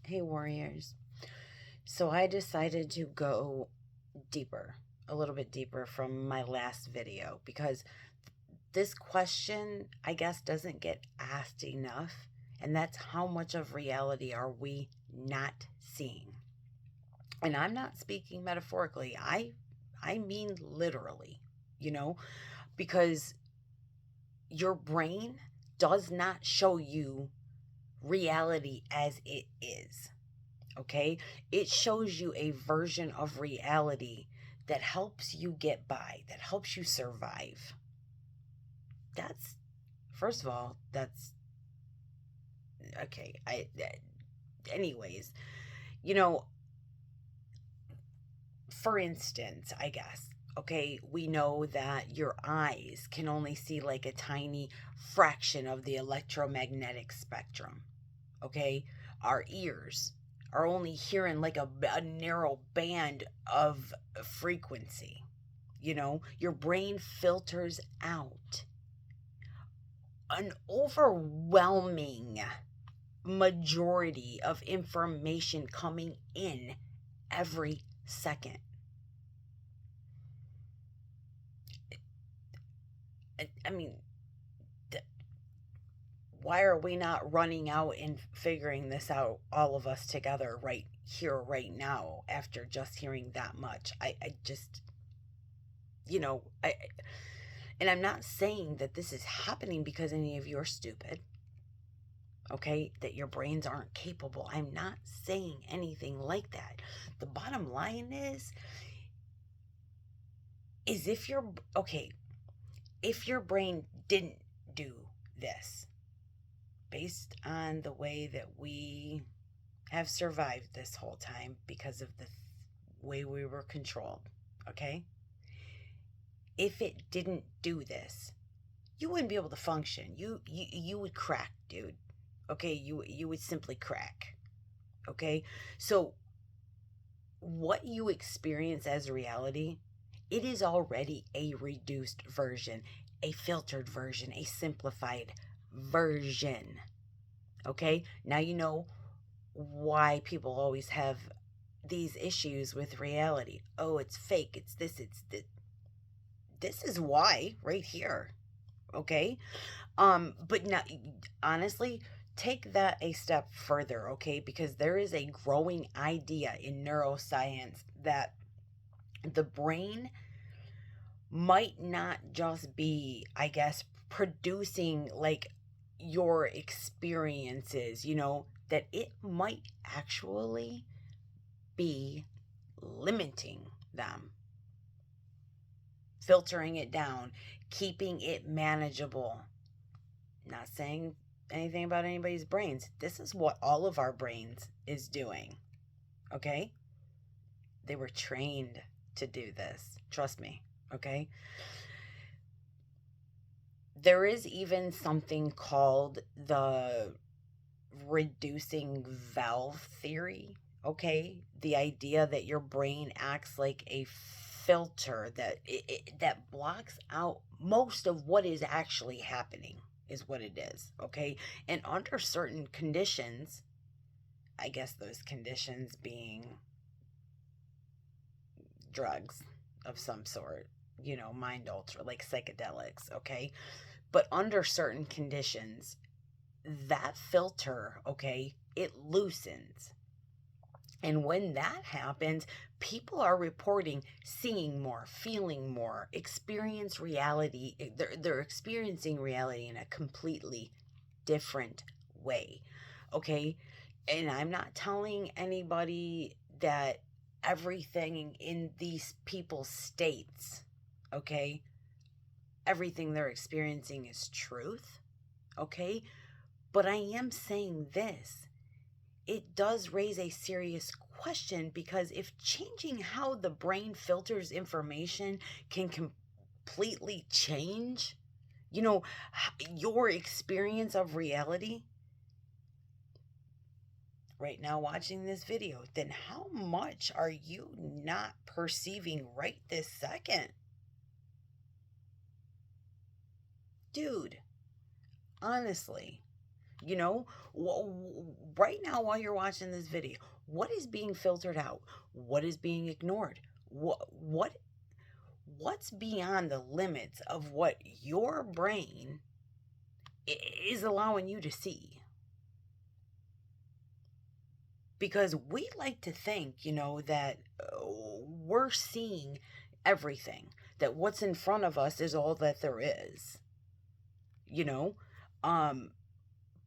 Hey, warriors. So I decided to go deeper, a little bit deeper from my last video because this question, I guess, doesn't get asked enough. And that's how much of reality are we not seeing? And I'm not speaking metaphorically. I mean literally, you know, because your brain does not show you reality as it is. Okay? It shows you a version of reality that helps you get by, that helps you survive. That's, first of all, that's okay. Anyways, you know, for instance, I guess, okay, we know that your eyes can only see like a tiny fraction of the electromagnetic spectrum. Okay, our ears are only hearing like a narrow band of frequency. Your brain filters out an overwhelming majority of information coming in every second. I mean, why are we not running out and figuring this out, all of us together, right here, right now, after just hearing that much? I just, you know, I, and I'm not saying that this is happening because any of you are stupid, okay? That your brains aren't capable. I'm not saying anything like that. The bottom line is if your brain didn't do this, based on the way that we have survived this whole time because of the way we were controlled, okay? If it didn't do this, you wouldn't be able to function. You would crack, dude. Okay, you would simply crack. Okay? So what you experience as reality, it is already a reduced version, a filtered version, a simplified version. Okay? Now you know why people always have these issues with reality. Oh, it's fake. It's this, it's this. This is why right here. Okay? But now, honestly, take that a step further, okay? Because there is a growing idea in neuroscience that the brain might not just be, I guess, producing like your experiences, that it might actually be limiting them, filtering it down, keeping it manageable. Not saying anything about anybody's brains. This is what all of our brains is doing. Okay? They were trained to do this. Trust me. Okay? There is even something called the reducing valve theory. Okay? The idea that your brain acts like a filter that blocks out most of what is actually happening is what it is, okay? And under certain conditions, I guess those conditions being drugs of some sort, mind alter, like psychedelics, okay? But under certain conditions, that filter, okay, it loosens. And when that happens, people are reporting seeing more, feeling more, experience reality. They're experiencing reality in a completely different way. Okay? And I'm not telling anybody that everything in these people's states, okay, everything they're experiencing is truth. Okay? But I am saying this, it does raise a serious question, because if changing how the brain filters information can completely change, your experience of reality right now watching this video, then how much are you not perceiving right this second? Dude, honestly, You know, right now while you're watching this video, what is being filtered out? What is being ignored? What's beyond the limits of what your brain is allowing you to see? Because we like to think, that we're seeing everything, that what's in front of us is all that there is, you know? Um,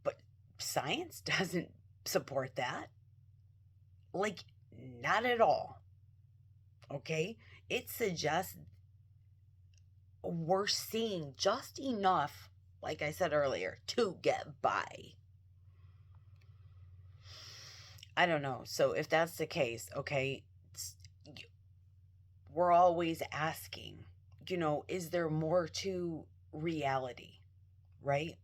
but science doesn't support that. Like, not at all. Okay? It suggests we're seeing just enough, like I said earlier, to get by. I don't know. So if that's the case, okay, we're always asking, is there more to reality, right?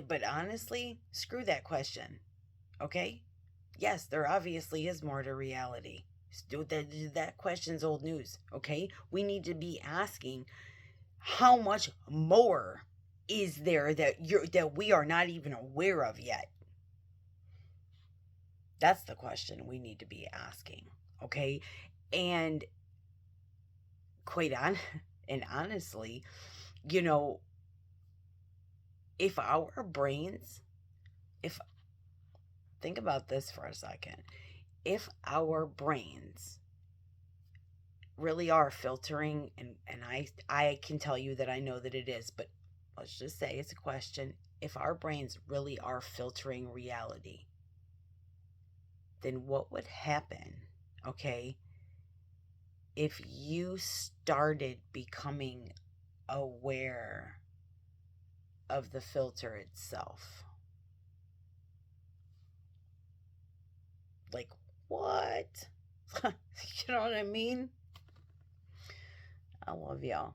But honestly, screw that question, okay? Yes, there obviously is more to reality. That question's old news, okay? We need to be asking, how much more is there that we are not even aware of yet? That's the question we need to be asking, okay? And honestly, you know, if our brains, if think about this for a second, if our brains really are filtering, and I can tell you that I know that it is, but let's just say it's a question. If our brains really are filtering reality, then what would happen, okay, if you started becoming aware of the filter itself? Like, what? You know what I mean? I love y'all.